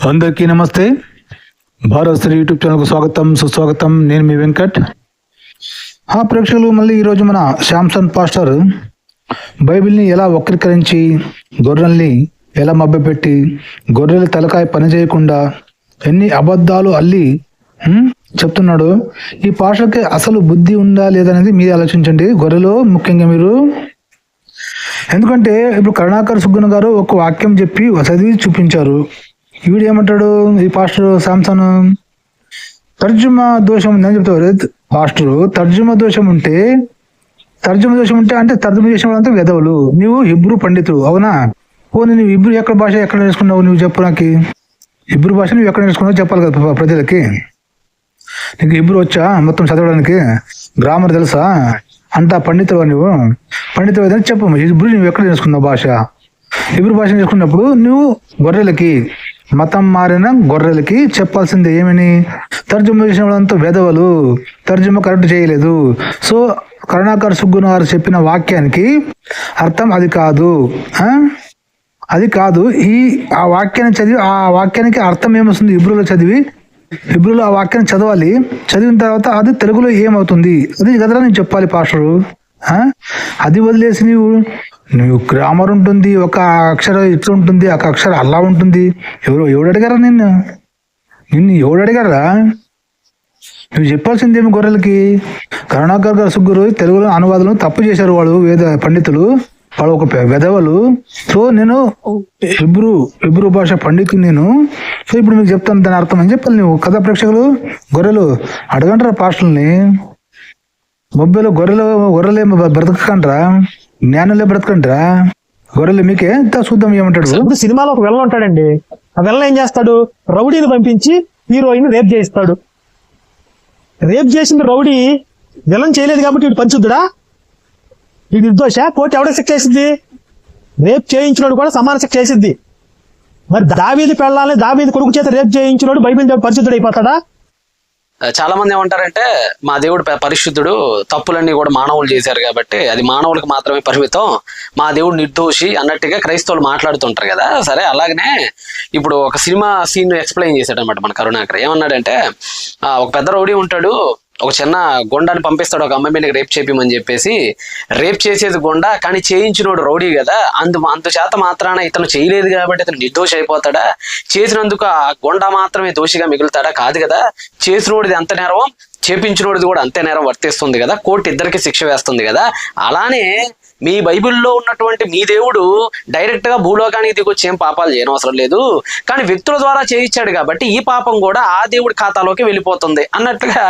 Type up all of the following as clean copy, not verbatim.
అందరికీ నమస్తే. భారత్ శ్రీ యూట్యూబ్ ఛానల్కు స్వాగతం, సుస్వాగతం. నేను మీ వెంకట్. ప్రేక్షకులు, మళ్ళీ ఈరోజు మన శాంసన్ పాస్టర్ బైబిల్ని ఎలా వక్రీకరించి గొర్రెల్ని ఎలా మభ్యపెట్టి గొర్రెల తలకాయ పని చేయకుండా ఎన్ని అబద్ధాలు అల్లి చెప్తున్నాడు. ఈ పాస్టర్కి అసలు బుద్ధి ఉందా లేదనేది మీరు ఆలోచించండి. గొర్రెలు ముఖ్యంగా మీరు, ఎందుకంటే ఇప్పుడు కరుణాకర్ సుగ్గన గారు ఒక వాక్యం చెప్పి చదివి చూపించారు. వీడు ఏమంటాడు, ఈ పాస్టర్ శాంసన్ తర్జుమా దోషం ఉందని చెప్తారు. పాస్టర్ తర్జుమా దోషం ఉంటే అంటే తర్జుమా చేసిన వాళ్ళంతా వెధవులు. నువ్వు హిబ్రూ పండితుడు అవునా? పోనీ నువ్వు హిబ్రూ భాష ఎక్కడ నేర్చుకున్నావు? నువ్వు చెప్పు నాకు. హిబ్రూ భాష నువ్వు ఎక్కడ నేర్చుకున్నావు చెప్పాలి కదా ప్రజలకి. నీకు హిబ్రూ వచ్చా మొత్తం చదవడానికి? గ్రామర్ తెలుసా? అంతా పండితుడు నువ్వు. పండితుడు ఏదైనా చెప్పు. హిబ్రూ నువ్వు ఎక్కడ నేర్చుకున్నావు భాష? హిబ్రూ భాష నేర్చుకున్నప్పుడు నువ్వు గొర్రెలకి, మతం మారిన గొర్రెలకి చెప్పాల్సింది ఏమని? తర్జుమా చేసిన వాళ్ళంతా వెధవలు, తర్జుమా కరెక్ట్ చేయలేదు. సో కరుణాకర్ సుగ్గున గారు చెప్పిన వాక్యానికి అర్థం అది కాదు, అది కాదు. ఆ వాక్యాన్ని చదివి ఆ వాక్యానికి అర్థం ఏమొస్తుంది హిబ్రూలో చదివి, హిబ్రూలో ఆ వాక్యాన్ని చదవాలి. చదివిన తర్వాత అది తెలుగులో ఏమవుతుంది అది కదరా నేను చెప్పాలి పాస్టరు. అది వదిలేసి నువ్వు గ్రామర్ ఉంటుంది, ఒక అక్షరం ఇట్లా ఉంటుంది, ఒక అక్షరం అలా ఉంటుంది. ఎవడు అడిగారా నిన్ను ఎవడు అడిగారా? నువ్వు చెప్పాల్సిందేమి గొర్రెలకి? కరుణాకర్ గారు సుగ్గురు తెలుగులో అనువాదం తప్పు చేశారు వాళ్ళు, వేద పండితులు. వాళ్ళు ఒక వెధవలు. సో నేను హిబ్రూ భాష పండితులు నేను. సో ఇప్పుడు మీకు చెప్తాను దాని అర్థం అని చెప్పాలి నువ్వు కదా. ప్రేక్షకులు, గొర్రెలు అడగంటారా పాస్టర్ని? మొబ్బైలో గొర్రెలేమో బ్రతకంటారా? జ్ఞానంలో బ్రతకంటారా? గొర్రెలు మీకే చూద్దాం ఏమంటాడు. ఇప్పుడు సినిమాలో ఒక విలన్ ఉంటాడండి. ఆ విలన్ ఏం చేస్తాడు? రౌడీని పంపించి హీరోయిన్ రేప్ చేయిస్తాడు. రేప్ చేసిన రౌడీ విలన్ చేయలేదు కాబట్టి వీడు పంచుద్దుడా? వీడు నిర్దోష? కోర్టు ఎవడ శిక్ష వేసిద్ది? రేప్ చేయించినోడు కూడా సమాన శిక్ష వేసిద్ది. మరి దావీదు పెళ్ళాలని దావీదు కొడుకు చేత రేప్ చేయించినోడు బైబిల్ పరిశుద్ధుడు అయిపోతాడా? చాలా మంది ఏమంటారంటే మా దేవుడు పరిశుద్ధుడు, తప్పులన్నీ కూడా మానవులు చేశారు కాబట్టి అది మానవులకు మాత్రమే పరిమితం, మా దేవుడు నిర్దోషి అన్నట్టుగా క్రైస్తవులు మాట్లాడుతుంటారు కదా. సరే, అలాగనే ఇప్పుడు ఒక సినిమా సీన్ ఎక్స్ప్లెయిన్ చేశాడు అనమాట మన కరుణాకర్. ఏమన్నాడంటే, ఒక పెద్ద రౌడీ ఉంటాడు, ఒక చిన్న గొండాన్ని పంపిస్తాడు ఒక అమ్మాయి మీద రేప్ చేపిమని చెప్పేసి. రేప్ చేసేది గొండ, కానీ చేయించినోడు రౌడీ కదా. అందుచేత మాత్రాన ఇతను చేయలేదు కాబట్టి ఇతను నిర్దోషి అయిపోతాడా? చేసినందుకు ఆ గొండ మాత్రమే దోషిగా మిగులుతాడా? కాదు కదా. చేసినోడిది అంత నేరం, చేపించినోడిది కూడా అంతే నేరం వర్తిస్తుంది కదా. కోర్టు ఇద్దరికి శిక్ష వేస్తుంది కదా. అలానే మీ బైబిల్లో ఉన్నటువంటి మీ దేవుడు డైరెక్ట్ గా భూలోకానికి దిగొచ్చి ఏం పాపాలు చేయడం అవసరం లేదు, కానీ వ్యక్తుల ద్వారా చేయించాడు కాబట్టి ఈ పాపం కూడా ఆ దేవుడి ఖాతాలోకి వెళ్ళిపోతుంది అన్నట్టుగా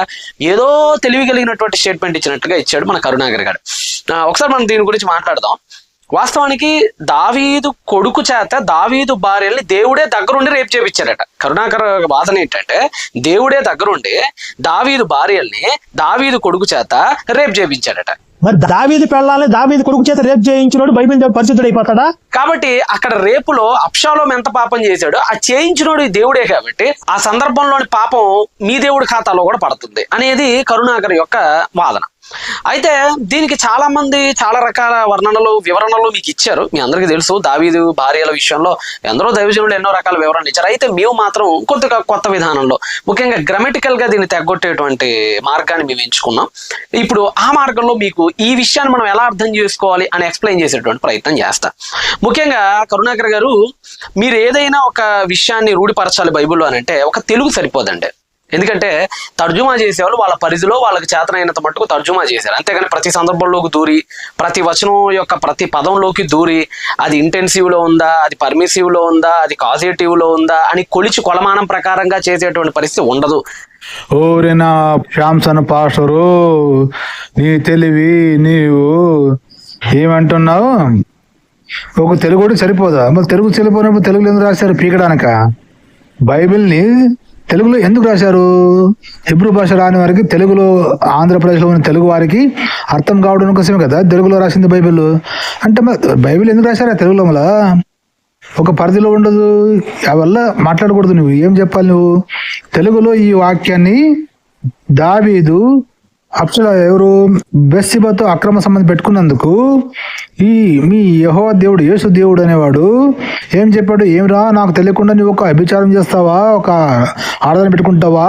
ఏదో తెలివి కలిగినటువంటి స్టేట్మెంట్ ఇచ్చినట్టుగా ఇచ్చాడు మన కరుణాకర్ గారు. ఒకసారి మనం దీని గురించి మాట్లాడదాం. వాస్తవానికి దావీదు కొడుకు చేత దావీదు భార్యల్ని దేవుడే దగ్గరుండి రేపు చేపించాడట. కరుణాకర్ వాదన ఏంటంటే, దేవుడే దగ్గరుండి దావీదు భార్యల్ని దావీదు కొడుకు చేత రేపు చేపించాడట. మరి దావీదు పెళ్ళాలని దావీదు కొడుకు చేత రేపు చేయించినోడు బైబిల్ పరిశుద్ధుడు అయిపోతాడా? కాబట్టి అక్కడ రేపులో అబ్షాలోము ఎంత పాపం చేశాడో ఆ చేయించినోడు దేవుడే కాబట్టి ఆ సందర్భంలోని పాపం మీ దేవుడి ఖాతాలో కూడా పడుతుంది అనేది కరుణాకర్ యొక్క వాదన. అయితే దీనికి చాలా మంది చాలా రకాల వర్ణనలు వివరణలు మీకు ఇచ్చారు. మీ అందరికీ తెలుసు దావీదు భార్యల విషయంలో ఎందరో దైవజనులు ఎన్నో రకాల వివరణలు ఇచ్చారు. అయితే మేము మాత్రం కొద్దిగా కొత్త విధానంలో ముఖ్యంగా గ్రామటికల్ గా దీన్ని తెగొట్టేటువంటి మార్గాన్ని మేము ఎంచుకున్నాం. ఇప్పుడు ఆ మార్గంలో మీకు ఈ విషయాన్ని మనం ఎలా అర్థం చేసుకోవాలి అని ఎక్స్ప్లెయిన్ చేసేటువంటి ప్రయత్నం చేస్తాం. ముఖ్యంగా కరుణాకర్ గారు, మీరు ఏదైనా ఒక విషయాన్ని రూఢిపరచాలి బైబిల్లో అని అంటే ఒక తెలుగు సరిపోదండి. ఎందుకంటే తర్జుమా చేసేవాళ్ళు వాళ్ళ పరిధిలో వాళ్ళకి చేతనైనంత మట్టుకు తర్జుమా చేశారు. అంతేగాని ప్రతి సందర్భంలోకి దూరి, ప్రతి వచనం యొక్క ప్రతి పదంలోకి దూరి అది ఇంటెన్సివ్ లో ఉందా, అది పర్మిసివ్ లో ఉందా, అది కాజిటివ్ లో ఉందా అని కొలమానం ప్రకారంగా చేసేటువంటి పరిస్థితి ఉండదు. ఓరేనా శాంసన్ పాస్టరు, నీ తెలివి నీవు ఏమంటున్నావు? ఒక తెలుగు సరిపోదా? మరి తెలుగు సరిపోయినప్పుడు తెలుగులో ఎందుకు రాశారు? పీకడానిక? బైబిల్ని తెలుగులో ఎందుకు రాశారు? హిబ్రూ భాష రాని వారికి, తెలుగులో ఆంధ్రప్రదేశ్లో ఉన్న తెలుగు వారికి అర్థం కావడం కోసమే కదా తెలుగులో రాసింది బైబిల్. అంటే బైబిల్ ఎందుకు రాశారా తెలుగులో? మళ్ళా ఒక పరిధిలో ఉండదు, వల్ల మాట్లాడకూడదు. నువ్వు ఏం చెప్పాలి? నువ్వు తెలుగులో ఈ వాక్యాన్ని దావీదు అప్సల ఎవరు బెత్షెబతో అక్రమ సంబంధం పెట్టుకున్నందుకు ఈ మీ యెహోవా దేవుడు యేసు దేవుడు అనేవాడు ఏం చెప్పాడు, ఏమిరా నాకు తెలియకుండా నువ్వు ఒక అభిచారం చేస్తావా, ఒక ఆరాధన పెట్టుకుంటావా,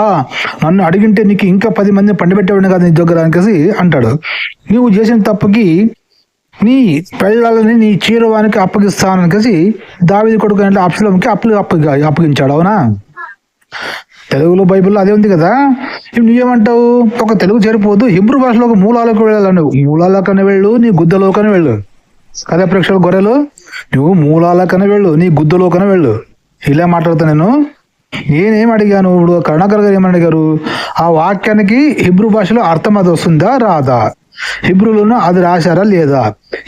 నన్ను అడిగింటే నీకు ఇంకా 10 మందిని పండిపెట్టేవాడిని కదా నీ దగ్గర అనేసి అంటాడు. నువ్వు చేసిన తప్పుకి నీ పెళ్ళాలని నీ చీరవానికి అప్పగిస్తాననిసి దావీదు కొడుకు అంటే అబ్షాలోముకి అప్పగించాడు. అవునా? తెలుగులో బైబిల్లో అదే ఉంది కదా. ఇప్పుడు నువ్వేమంటావు, ఒక తెలుగు చేరిపోదు, హిబ్రూ భాషలో ఒక మూలాలకు వెళ్ళాలి, నువ్వు మూలాలకని వెళ్ళు, నీ గుద్దలోకని వెళ్ళు కదా ప్రేక్షకులు గొర్రెలు, నువ్వు మూలాలకని వెళ్ళు, నీ గుద్దలోకని వెళ్ళు. ఇలా మాట్లాడుతా నేనేం అడిగాను, ఇప్పుడు కరుణాకర్ గారు ఏమని అడిగారు, ఆ వాక్యానికి హిబ్రూ భాషలో అర్థం అది వస్తుందా రాదా, హిబ్రూలోనూ అది రాశారా లేదా,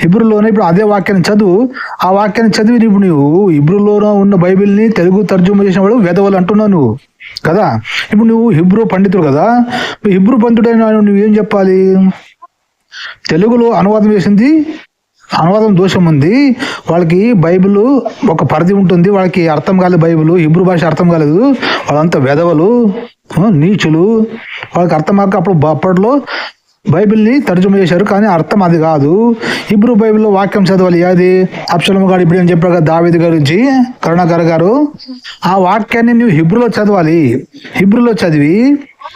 హిబ్రూలోనే ఇప్పుడు అదే వాక్యాన్ని చదువు, ఆ వాక్యాన్ని చదివి ఇప్పుడు నువ్వు హిబ్రూలోనూ ఉన్న బైబిల్ని తెలుగు తర్జుమా చేసిన వాడు వెధవలు అంటున్నావు నువ్వు కదా. ఇప్పుడు నువ్వు హిబ్రూ పండితుడు కదా, హిబ్రూ పండితుడైన నువ్వేం చెప్పాలి, తెలుగులో అనువాదం చేసింది అనువాదం దోషం ఉంది, వాళ్ళకి బైబిల్ ఒక పరిధి ఉంటుంది, వాళ్ళకి అర్థం కాలేదు, బైబిల్ హిబ్రూ భాష అర్థం కాలేదు, వాళ్ళంతా వెధవలు నీచులు, వాళ్ళకి అర్థం కాక అప్పట్లో బైబిల్ని తర్జుమా చేశారు, కానీ అర్థం అది కాదు. హిబ్రూ బైబిల్లో వాక్యం చదవాలి. అది అబ్షాలోము గారు ఇప్పుడు ఏం చెప్పారు కదా దావీదు గురించి కరుణాకర్ గారు, ఆ వాక్యాన్ని నువ్వు హిబ్రూలో చదవాలి, హిబ్రూలో చదివి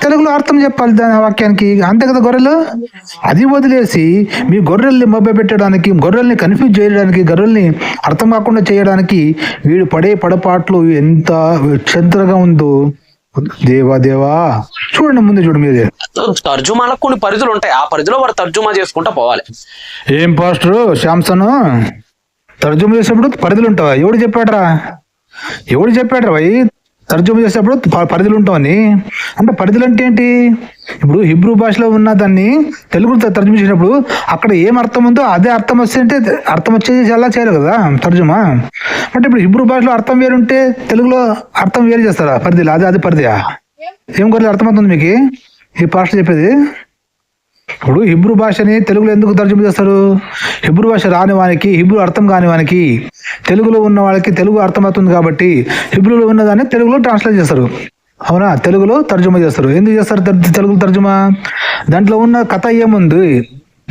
తెలుగులో అర్థం చెప్పాలి దాని వాక్యానికి, అంతే కదా గొర్రెలు. అది వదిలేసి మీ గొర్రెల్ని మభ్య పెట్టడానికి, గొర్రెల్ని కన్ఫ్యూజ్ చేయడానికి, గొర్రెల్ని అర్థం కాకుండా చేయడానికి వీడు పడే పడపాట్లు ఎంత విచిత్రంగా ఉందో. దేవా చూడండి, ముందు చూడు మీరే. తర్జుమాలకు కొన్ని పరిధులు ఉంటాయి, ఆ పరిధిలో వారు తర్జుమా చేసుకుంటా పోవాలి. ఏం పాస్టర్ శాంసన్, తర్జుమా చేసేప్పుడు పరిధులు ఉంటావా? ఎవడు చెప్పాడరా భయ్ తర్జుమా చేసేప్పుడు పరిధులు ఉంటావని? అంటే పరిధులు అంటే ఏంటి? ఇప్పుడు హిబ్రూ భాషలో ఉన్న దాన్ని తెలుగు తర్జుమా చేసినప్పుడు అక్కడ ఏం అర్థం ఉందో అదే అర్థం వస్తే అంటే అర్థం వచ్చేసి అలా చేయాలి కదా తర్జుమా. అంటే ఇప్పుడు హిబ్రూ భాషలో అర్థం వేరుంటే తెలుగులో అర్థం వేరు చేస్తారా పరిధిలో? అది పరిధియా? ఏం కొద్దిగా అర్థమవుతుంది మీకు ఈ పాస్టర్ చెప్పేది? ఇప్పుడు హిబ్రూ భాషని తెలుగులో ఎందుకు తర్జుమా చేస్తారు? హిబ్రూ భాష రాని వానికి, హిబ్రూ అర్థం కాని వానికి, తెలుగులో ఉన్న వాళ్ళకి తెలుగు అర్థమవుతుంది కాబట్టి హిబ్రూలో ఉన్నదాన్ని తెలుగులో ట్రాన్స్లేట్ చేస్తారు. అవునా? తెలుగులో తర్జుమా చేస్తారు. ఎందుకు చేస్తారు తెలుగులో తర్జుమా? దాంట్లో ఉన్న కథ ఏముంది,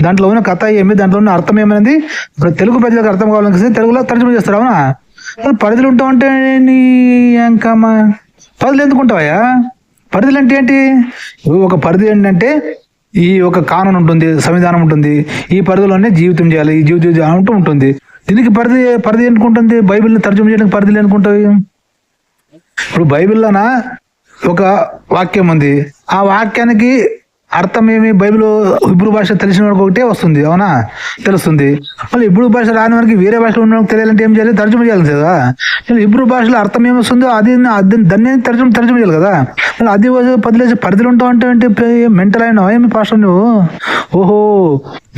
దాంట్లో ఉన్న కథ ఏమి, దాంట్లో ఉన్న అర్థం ఏమైనది తెలుగు ప్రజలకు అర్థం కావాలని తెలుగులో తర్జుమా చేస్తారు. అవునా? పరిధులు ఉంటావంటే నీ ఎంకమ్మా పరిధులు ఎందుకు ఉంటావా? పరిధులు అంటే ఏంటి? ఒక పరిధి ఏంటంటే ఈ ఒక కానూన్ ఉంటుంది, సంవిధానం ఉంటుంది, ఈ పరిధిలోనే జీవితం చేయాలి, ఈ జీవితం అంటూ ఉంటుంది. దీనికి పరిధి ఎందుకుంటుంది? బైబిల్ని తర్జుమా చేయడానికి పరిధిలు ఎందుకుంటాయి? ఇప్పుడు బైబిల్లోన ఒక వాక్యం ఉంది, ఆ వాక్యానికి అర్థం ఏమి? బైబిల్ హిబ్రూ భాష తెలిసిన వాడికి ఒకటే వస్తుంది. అవునా? తెలుస్తుంది. మళ్ళీ హిబ్రూ భాష రాని వారికి, వేరే భాషలో ఉన్న వాళ్ళకి తెలియాలంటే ఏం చేయాలి? తర్జుమా చేయాలి కదా. మళ్ళీ హిబ్రూ భాషలో అర్థం ఏమొస్తుందో దాన్ని తర్జుమా చేయాలి కదా. మళ్ళీ అది పదిలేసి పరిధిలో ఉంటావు అంటే మెంటల్ అయినా ఏమి పాస్టర్ నువ్వు? ఓహో,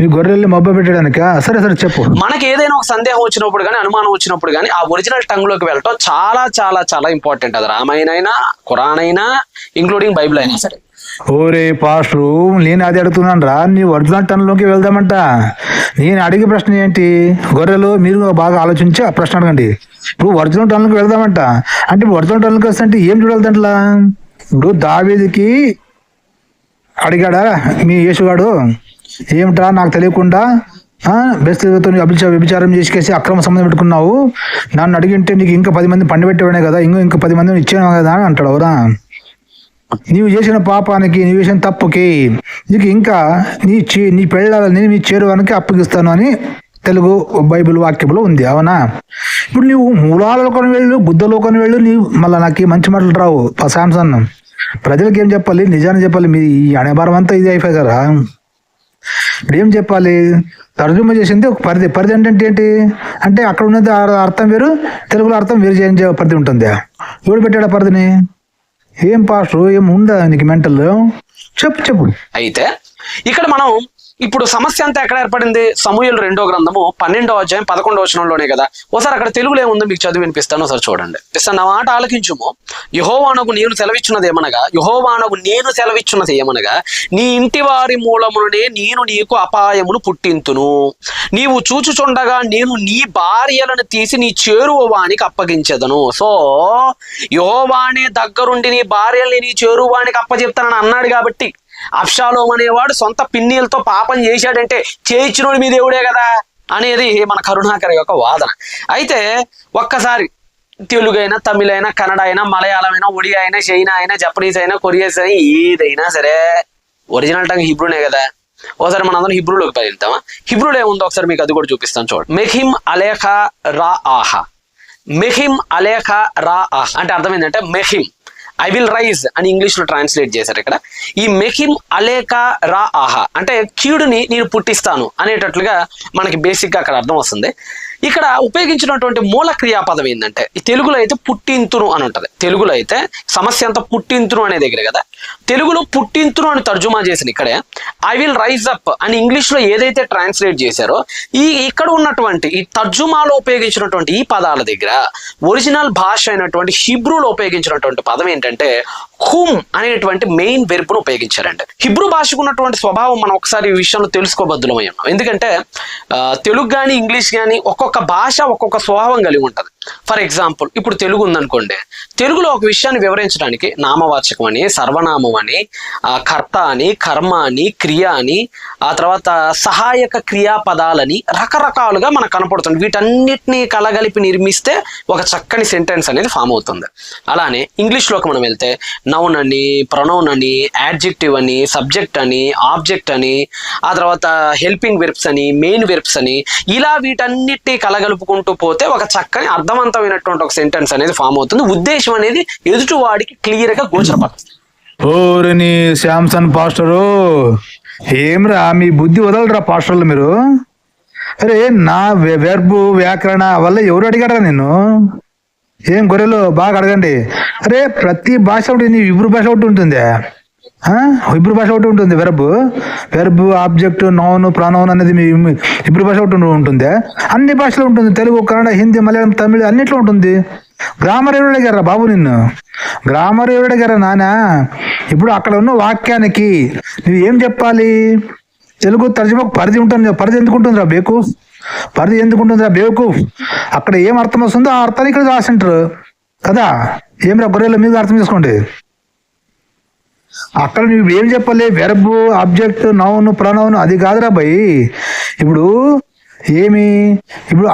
మీ గొర్రెల్ని మబ్బ పెట్టడానికా? సరే చెప్పు. మనకి ఏదైనా ఒక సందేహం వచ్చినప్పుడు కానీ, అనుమానం వచ్చినప్పుడు కానీ ఆ ఒరిజినల్ టంగ్ లోకి వెళ్ళటం చాలా చాలా చాలా ఇంపార్టెంట్. అది రామాయణ అయినా, ఖురాన్ అయినా, ఇంక్లూడింగ్ బైబిల్ అయినా సరే. ఓరే పాస్టరు, నేను అది అడుగుతున్నాను రా, నీ ఒరిజినల్ టన్లోకి వెళ్దామంట. నేను అడిగే ప్రశ్న ఏంటి? గొర్రెలు మీరు బాగా ఆలోచించి ఆ ప్రశ్న అడగండి. ఇప్పుడు ఒరిజినల్ టన్లోకి వెళ్దామంట అంటే ఒరిజినల్ టన్లోకి వస్తే అంటే ఏం చూడాలి దాంట్లో? ఇప్పుడు దావీదుకి అడిగాడా మీ యేసుగాడు, ఏమిట్రా నాకు తెలియకుండా బెత్షెబతో వ్యభిచారం చేసి అక్రమ సంబంధం పెట్టుకున్నావు, నన్ను అడిగింటే నీకు ఇంకా 10 మంది పండిపెట్టేవాడే కదా, ఇంకా 10 మందిని ఇచ్చాను కదా అని అంటాడు. అవునా? నీవు చేసిన పాపానికి, నీవు చేసిన తప్పుకి నీకు ఇంకా నీ పెళ్ళాలని నీ చేరువానికి అప్పగిస్తాను అని తెలుగు బైబిల్ వాక్యంలో ఉంది. అవునా? ఇప్పుడు నీవు మూలాలలోకి వెళ్ళు, గుద్దలోకి వెళ్ళు, నీవు మళ్ళీ నాకు మంచి మాటలు రావు. శాంసన్ ప్రజలకు ఏం చెప్పాలి? నిజాన్ని చెప్పాలి. మీ ఈ అణెభారం అంతా ఇది అయిపోయి కదా. ఇప్పుడు ఏం చెప్పాలి? తర్జుమా చేసింది ఒక పరిధి అంటే ఏంటి? అంటే అక్కడ ఉన్నది అర్థం వేరు, తెలుగులో అర్థం వేరు చేయించే పరిధి ఉంటుంది. ఎవడు పెట్టాడు పరిధిని? ఏం పాస్టర్ ఏం ఉందా నీకు మెంటల్? చెప్పు. అయితే ఇక్కడ మనం ఇప్పుడు సమస్య అంతా ఎక్కడ ఏర్పడింది? సమూయేలు 2వ గ్రంథము 12వ అధ్యాయం 11వ వచనంలోనే కదా. ఒకసారి అక్కడ తెలుగులో ఏముందో మీకు చదివి వినిపిస్తాను, ఒకసారి చూడండి. నా మాట ఆలకించుము. యెహోవానగు నేను సెలవిచ్చున్నది ఏమనగా నీ ఇంటి వారి మూలమునే నేను నీకు అపాయమును పుట్టింతును. నీవు చూచుచుండగా నేను నీ భార్యలను తీసి నీ చేరువ వానికి అప్పగించెదను. సో యెహోవానే దగ్గరుండి నీ భార్యల్ని నీ చేరువానికి అప్పచెప్తానని అన్నాడు కాబట్టి అబ్షాలోం అనేవాడు సొంత పిన్నీలతో పాపం చేశాడంటే చేయించినోడు మీ దేవుడే కదా అనేది మన కరుణాకర్ యొక్క వాదన. అయితే ఒక్కసారి తెలుగు అయినా, తమిళ అయినా, కన్నడ అయినా, మలయాళం అయినా, ఒడియా అయినా, చైనా అయినా, జపనీస్ అయినా, కొరియన్స్ అయినా, ఏదైనా సరే ఒరిజినల్ టంగ్ హిబ్రూనే కదా. ఒకసారి మనం అందరం హిబ్రూలోకి పరిగెత్తామా? హిబ్రూలో ఏముందో ఒకసారి మీకు అది కూడా చూపిస్తాను చూడండి. మెహిమ్ అలేఖ రా ఆహా. మెహిమ్ అలేఖ రా ఆహా అంటే అర్థం ఏంటంటే మెహిమ్ ఐ విల్ రైజ్ అని ఇంగ్లీష్ లో ట్రాన్స్లేట్ చేశారు. ఇక్కడ ఈ మెహిమ్ అలేక రా ఆహా అంటే కీడుని నేను పుట్టిస్తాను అనేటట్లుగా మనకి బేసిక్ గా అక్కడ అర్థం వస్తుంది. ఇక్కడ ఉపయోగించినటువంటి మూల క్రియాపదం ఏంటంటే ఈ తెలుగులో అయితే పుట్టింతును అని ఉంటది. తెలుగులో అయితే సమస్య అంతా పుట్టింతును అనే దగ్గర కదా. తెలుగులో పుట్టింతును అని తర్జుమా చేసిన ఇక్కడే ఐ విల్ రైజ్ అప్ అని ఇంగ్లీష్ లో ఏదైతే ట్రాన్స్లేట్ చేశారో ఇక్కడ ఉన్నటువంటి ఈ తర్జుమాలో ఉపయోగించినటువంటి ఈ పదాల దగ్గర ఒరిజినల్ భాష అయినటువంటి హిబ్రూలో ఉపయోగించినటువంటి పదం ఏంటంటే హుమ్ అనేటువంటి మెయిన్ వెర్బ్ను ఉపయోగించారండి. హిబ్రూ భాషకు ఉన్నటువంటి స్వభావం మనం ఒకసారి ఈ విషయంలో తెలుసుకోబద్దులమై ఉన్నాం. ఎందుకంటే తెలుగు కానీ ఇంగ్లీష్ కానీ ఒక్కొక్క భాష ఒక్కొక్క స్వభావం కలిగి ఉంటుంది. ఫర్ ఎగ్జాంపుల్ ఇప్పుడు తెలుగు ఉందనుకోండి, తెలుగులో ఒక విషయాన్ని వివరించడానికి నామవాచకం అని, సర్వనామం అని, కర్త అని, కర్మ అని, క్రియ అని, ఆ తర్వాత సహాయక క్రియాపదాలని రకరకాలుగా మనకు కనపడుతుంది. వీటన్నిటిని కలగలిపి నిర్మిస్తే ఒక చక్కని సెంటెన్స్ అనేది ఫామ్ అవుతుంది. అలానే ఇంగ్లీష్లోకి మనం వెళ్తే నౌన్ అని, ప్రొనౌన్ అని, యాడ్జెక్టివ్ అని, సబ్జెక్ట్ అని, ఆబ్జెక్ట్ అని, ఆ తర్వాత హెల్పింగ్ వెర్బ్స్ అని, మెయిన్ వెర్బ్స్ అని, ఇలా వీటన్నిటిని కలగలుపుకుంటూ పోతే ఒక చక్కని అర్థవంతమైనటువంటి ఒక సెంటెన్స్ అనేది ఫామ్ అవుతుంది. ఉద్దేశం అనేది ఎదుటివాడికి క్లియర్ గా గోచరపడుతుంది. ఓరిని శాంసన్ పాస్టరు, ఏమ్రా మీ బుద్ధి వదలరా పాస్టర్లు మీరు? అరే నా వెర్బు వ్యాకరణ వల్ల ఎవరు అడిగారా నిన్ను? ఏం గొర్రెలు బాగా అడగండి. అరే ప్రతి భాష ఒకటి నీ హిబ్రూ భాష ఒకటి ఉంటుంది, హిబ్రూ భాష ఒకటి ఉంటుంది. వెర్బ్ ఆబ్జెక్ట్ నౌన్ ప్రొనౌన్ అనేది మీ హిబ్రూ భాష ఒకటి ఉంటుంది. అన్ని భాషలో ఉంటుంది. తెలుగు, కన్నడ, హిందీ, మలయాళం, తమిళ అన్నిట్లో ఉంటుంది. గ్రామర్ ఎవరు అడిగారా బాబు నిన్ను? గ్రామర్ ఎవరు అడిగారా నానా? ఇప్పుడు అక్కడ ఉన్న వాక్యానికి నువ్వు ఏం చెప్పాలి? తెలుగు తర్జుమాకు పరిధి ఉంటుంది. పరిధి ఎందుకు ఉంటుందిరా బేకు? పరిధి ఎందుకు ఉంటుందిరా బేకు? అక్కడ ఏం అర్థం వస్తుందో ఆ అర్థాన్ని ఇక్కడ రాసింటారు కదా. ఏమిరా గొర్రెలు మీరు అర్థం చేసుకోండి. అక్కడ నువ్వు ఏం చెప్పాలి? వెర్బ్ ఆబ్జెక్ట్ నౌన్ ప్రొనౌన్ అది కాదురా భయ్. ఇప్పుడు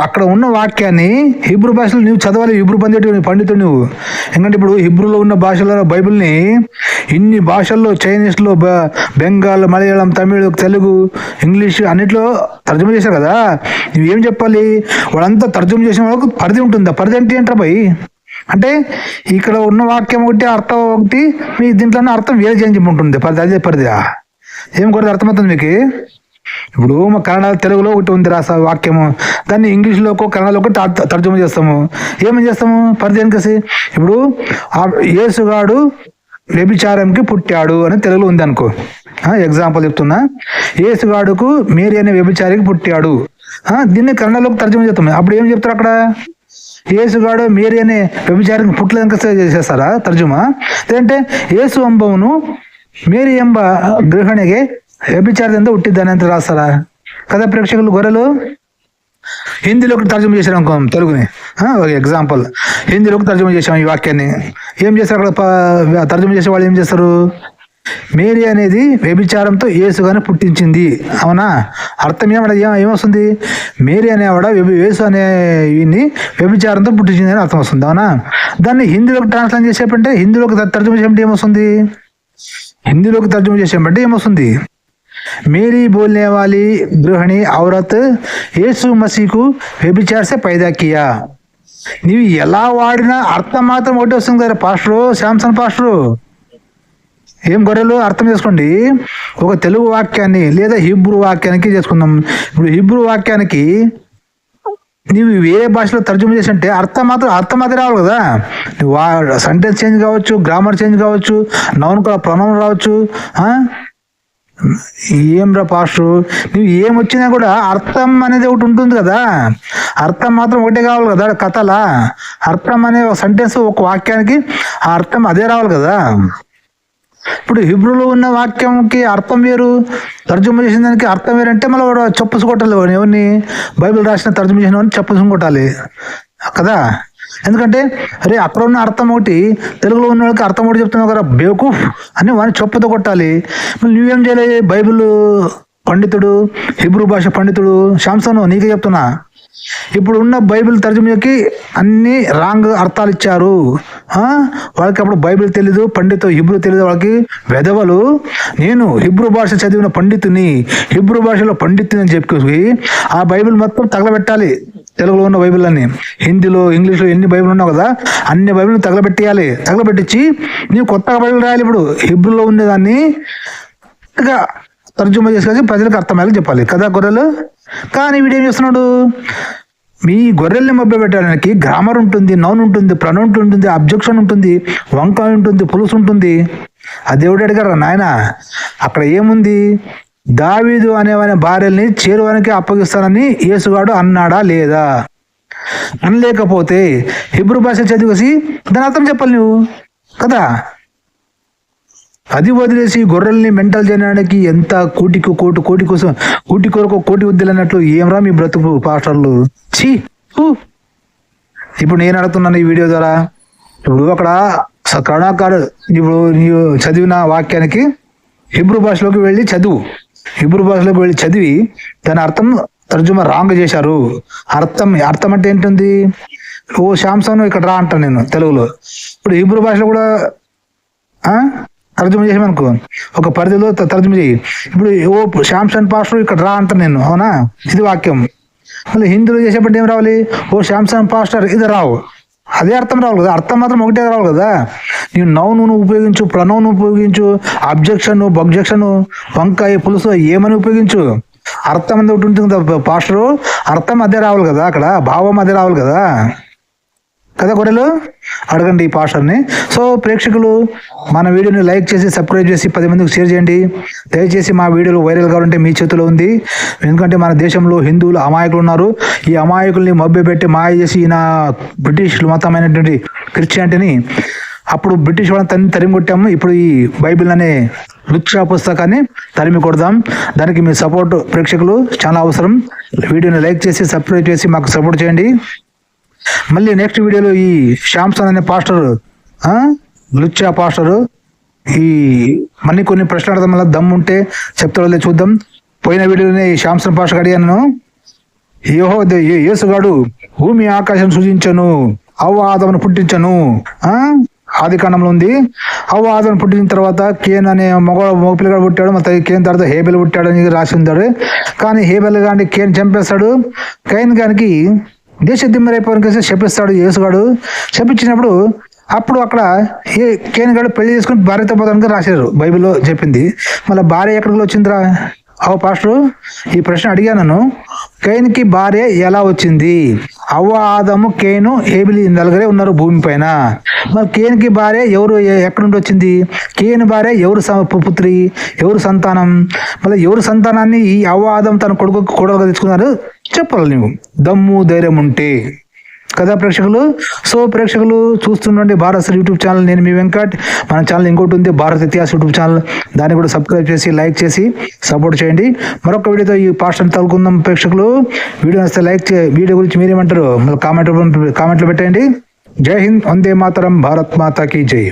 అక్కడ ఉన్న వాక్యాన్ని హిబ్రూ భాషలో నువ్వు చదవాలి. హిబ్రూ పండితుడు నువ్వు. ఎందుకంటే ఇప్పుడు హిబ్రూలో ఉన్న భాషలో బైబిల్ని ఇన్ని భాషల్లో చైనీస్లో, బెంగాల్, మలయాళం, తమిళ్, తెలుగు, ఇంగ్లీష్ అన్నిట్లో తర్జుమా చేశారు కదా. నువ్వేం చెప్పాలి? వాళ్ళంతా తర్జుమా చేసిన వాళ్ళకు పరిధి ఉంటుంది. ఆ పరిధి అంటే ఏంట్రా భయ్? అంటే ఇక్కడ ఉన్న వాక్యం ఒకటి, అర్థం ఒకటి, మీ దీంట్లోనే అర్థం వేరే చేంజ్ ఉంటుంది. అదే పరిధి. ఏం కూడా అర్థమవుతుంది మీకు? ఇప్పుడు మా కన్నడ తెలుగులో ఒకటి ఉంది వాక్యము, దాన్ని ఇంగ్లీష్లోకో కన్నడలోకి తర్జుమా చేస్తాము. ఏమేం చేస్తాము? పరిధి వెనకసి. ఇప్పుడు యేసుగాడు వ్యభిచారంకి పుట్టాడు అని తెలుగులో ఉంది అనుకో. ఎగ్జాంపుల్ చెప్తున్నా. యేసుగాడుకు మేరీ అనే వ్యభిచారికి పుట్టాడు. దీన్ని కన్నడలోకి తర్జుమా చేస్తాము. అప్పుడు ఏం చెప్తారు అక్కడ? యేసుగాడు మేరీ అనే వ్యభిచారికి పుట్టలేక చేసేస్తారా తర్జుమా? లేదంటే యేసు అంబవును మేరీ ఎంబ గృహిಣಿಗೆ వ్యభిచారದಿಂದ ಹುಟ್ಟಿದ್ದಾನೆ ಅಂತ రాస్తారా కదా ప్రేక్షకులు గొర్రెలు? హిందీలోకి తర్జుమా చేశారు అనుకో తెలుగుని. ఒక ఎగ్జాంపుల్, హిందీలోకి తర్జుమా చేసాం ఈ వాక్యాన్ని. ఏం చేస్తారు అక్కడ తర్జుమా చేసే వాళ్ళు? ఏం చేస్తారు? మేరీ అనేది వ్యభిచారంతో యేసుగానే పుట్టించింది. అవునా? అర్థం ఏమొస్తుంది? మేరీ అనేవాడ యేసు అనే వ్యభిచారంతో పుట్టించింది అని అర్థం వస్తుంది. అవునా? దాన్ని హిందీలోకి ట్రాన్స్లేట్ చేసేటంటే, హిందీలోకి తర్జుమా చేసేటంటే ఏమొస్తుంది? హిందీలోకి తర్జుమా చేసేటంటే ఏమొస్తుంది? मेरी बोलने वाली गृहिणी औरत यीशु मसीह को व्यभिचार से पैदा किया. నీవు ఎలా వాడినా అర్థం మాత్రం ఒకటి వస్తుంది కదా పాస్టరు, శాంసన్ పాస్టరు. ఏం గొర్రెలు అర్థం చేసుకోండి. ఒక తెలుగు వాక్యాన్ని లేదా హిబ్రూ వాక్యానికి చేసుకుందాం. ఇప్పుడు హిబ్రూ వాక్యానికి నీవు వేరే భాషలో తర్జుమా చేసి అంటే అర్థం మాత్రం రావాలి కదా. నువ్వు సెంటెన్స్ చేంజ్ కావచ్చు, గ్రామర్ చేంజ్ కావచ్చు, నౌన్ ప్రొనౌన్ రావచ్చు. ఏంరా పాస్టర్, నువ్వు ఏమొచ్చినా కూడా అర్థం అనేది ఒకటి ఉంటుంది కదా. అర్థం మాత్రం ఒకటే కావాలి కదా. కథలా అర్థం అనే ఒక సెంటెన్స్, ఒక వాక్యానికి ఆ అర్థం అదే రావాలి కదా. ఇప్పుడు హిబ్రూలో ఉన్న వాక్యంకి అర్థం వేరు, తర్జుమా చేసిన దానికి అర్థం వేరంటే మళ్ళీ వాడు చెప్పుసు కొట్టాలి. ఎవరిని? బైబిల్ రాసిన తర్జుమా చేసిన వాడిని చెప్పుసు కొట్టాలి కదా. ఎందుకంటే అరే అక్కడ ఉన్న అర్థం ఒకటి, తెలుగులో ఉన్న వాళ్ళకి అర్థం ఒకటి చెప్తున్నావు కదా బేవకూఫ్ అని వాడిని చెప్పుతో కొట్టాలి. మళ్ళీ నువ్వేం చేయాలి? బైబిల్ పండితుడు, హిబ్రూ భాష పండితుడు శాంసన్, నీకే చెప్తున్నా, ఇప్పుడు ఉన్న బైబిల్ తర్జుమాకి అన్ని రాంగ్ అర్థాలు ఇచ్చారు. వాళ్ళకి అప్పుడు బైబిల్ తెలీదు, పండితు హిబ్రూ తెలీదు, వాళ్ళకి వెధవలు. నేను హిబ్రూ భాష చదివిన పండితుని, హిబ్రూ భాషలో పండితుని అని చెప్పి ఆ బైబిల్ మొత్తం తగలబెట్టాలి. తెలుగులో ఉన్న బైబిల్ అన్ని, హిందీలో, ఇంగ్లీష్లో ఎన్ని బైబిల్ ఉన్నావు కదా అన్ని బైబిల్ తగలబెట్టేయాలి. తగలబెట్టించి నీవు కొత్తగా బైబిల్ రాయాలి. ఇప్పుడు హిబ్రూలో ఉండేదాన్ని ఇక తర్జుమా చేసుకొని ప్రజలకు అర్థమయ్యేలా చెప్పాలి కదా గొర్రెలు. కానీ వీడు ఏం చేస్తున్నాడు? మీ గొర్రెల్ని మభ్య పెట్టడానికి గ్రామర్ ఉంటుంది, నౌన్ ఉంటుంది, ప్రొనౌన్ ఉంటుంది, అబ్జెక్షన్ ఉంటుంది, వంకాయ ఉంటుంది, పులుసు ఉంటుంది. ఆ దేవుడు అడిగారు నాయన, అక్కడ ఏముంది? దావీదు అనేవాని భార్యల్ని చేరువానికి అప్పగిస్తానని యేసుగాడు అన్నాడా లేదా? అనలేకపోతే హిబ్రూ భాష చదివేసి దాని అర్థం చెప్పాలి నువ్వు కదా. అది వదిలేసి గొర్రెల్ని మెంటల్ చేయడానికి ఎంత కోటి కోసం కోటి కొరకు కోటి ఉద్యలు అన్నట్లు ఏమరా మీ బ్రతుకు పాస్టర్లు. ఛీ! ఇప్పుడు నేను అడుగుతున్నాను ఈ వీడియో ద్వారా, ఇప్పుడు అక్కడ కరుణాకారు ఇప్పుడు నీవు చదివిన వాక్యానికి హిబ్రూ భాషలోకి వెళ్ళి చదువు. హిబ్రూ భాషలోకి వెళ్ళి చదివి దాని అర్థం తర్జుమా రాంగ్ చేశారు. అర్థం అంటే ఏంటుంది? ఓ శాంసన్ ఇక్కడ రా అంటాను నేను తెలుగులో. ఇప్పుడు హిబ్రూ భాషలో కూడా తర్జుమా చేసామనుకో, ఒక పరిధిలో తర్జుమా చేయి. ఇప్పుడు ఓ శాంసన్ పాస్టర్ ఇక్కడ రా అంటాను నేను, అవునా? ఇది వాక్యం. మళ్ళీ హిందీలో చేసేప్పుడు ఏం రావాలి? ఓ శాంసన్ పాస్టర్ ఇది రావు, అదే అర్థం రావాలి కదా. అర్థం మాత్రం ఒకటే రావాలి కదా. నీవు నౌను ఉపయోగించు, ప్రనౌను ఉపయోగించు, అబ్జెక్షన్, వంకాయ, పులుసు ఏమని ఉపయోగించు, అర్థం అనేది ఒకటి ఉంటుంది కదా పాస్టరు. అర్థం అదే రావాలి కదా, అక్కడ భావం అదే రావాలి కదా గొర్రెలు. అడగండి ఈ పాస్టర్ని. సో ప్రేక్షకులు, మన వీడియోని లైక్ చేసి సబ్స్క్రైబ్ చేసి 10 మందికి షేర్ చేయండి. దయచేసి మా వీడియోలు వైరల్ కావాలంటే మీ చేతిలో ఉంది. ఎందుకంటే మన దేశంలో హిందువులు అమాయకులు ఉన్నారు. ఈ అమాయకుల్ని మభ్యపెట్టి మాయ చేసి ఈయన బ్రిటిష్ మతమైనటువంటి క్రిస్టియానిటీని అప్పుడు బ్రిటిష్ వాళ్ళని తరిమి కొట్టాము. ఇప్పుడు ఈ బైబిల్ అనే లుక్షా పుస్తకాన్ని తరిమి కొడదాం. దానికి మీ సపోర్ట్ ప్రేక్షకులు చాలా అవసరం. వీడియోని లైక్ చేసి సబ్స్క్రైబ్ చేసి మాకు సపోర్ట్ చేయండి. మళ్ళీ నెక్స్ట్ వీడియోలో ఈ శాంసన్ అనే పాస్టర్, లుచ్చా పాస్టరు, ఈ మళ్ళీ కొన్ని ప్రశ్నలు అడదాం. మళ్ళీ దమ్ముంటే చెప్తాడో చూద్దాం. పోయిన వీడియోలోనే ఈ శాంసన్ పాస్టర్ అడిగాను, యేసుగాడు భూమి ఆకాశం సృజించను, అవ్వ ఆదమును పుట్టించను. ఆది కాండంలో ఉంది. అవ్వ ఆదమును పుట్టించిన తర్వాత కేన్ అనే మగపిల్లగాడు పుట్టాడు. మొత్తం కేన్ తర్వాత హేబెల్ పుట్టాడు అని రాసి ఉంటాడు. కానీ హేబెల్ గాని కేన్ చంపేస్తాడు. కైన్ గానికి దేశ దిమ్మరైపోయిన శపిస్తాడు యేసుగాడు. శపించినప్పుడు అప్పుడు అక్కడ కేన్ గాడు పెళ్లి చేసుకుని భార్యతో పోతానికి రాశారు, బైబిల్లో చెప్పింది. మళ్ళీ భార్య ఎక్కడికి వచ్చిందిరా? పాస్టరు, ఈ ప్రశ్న అడిగాను. కైన్కి భార్య ఎలా వచ్చింది? అవ్వ, ఆదము, కేను, హేబెల్ నలుగురే ఉన్నారు భూమి పైన. మరి కేన్కి భార్య ఎవరు, ఎక్కడి నుండి వచ్చింది? కేను భార్య ఎవరు పుత్రి, ఎవరు సంతానం? మళ్ళీ ఎవరు సంతానాన్ని ఈ అవ్వ, ఆదం తన కొడుకుగా తెచ్చుకున్నారు చెప్పాలి నువ్వు, దమ్ము ధైర్యం ఉంటే కదా ప్రేక్షకులు. సో ప్రేక్షకులు చూస్తుండండి భారత్ యూట్యూబ్ ఛానల్. నేను మీ వెంకట్. మన ఛానల్ ఇంకోటి ఉంది, భారత్ ఇతిహాస్ యూట్యూబ్ ఛానల్. దాన్ని కూడా సబ్స్క్రైబ్ చేసి లైక్ చేసి సపోర్ట్ చేయండి. మరొక వీడియోతో ఈ పాస్టర్ని తగులుకుందాం ప్రేక్షకులు. వీడియో వస్తే లైక్ వీడియో గురించి మీరేమంటారు కామెంట్లో పెట్టండి. జై హింద్, వందే మాతరం, భారత్ మాతా కీ జై.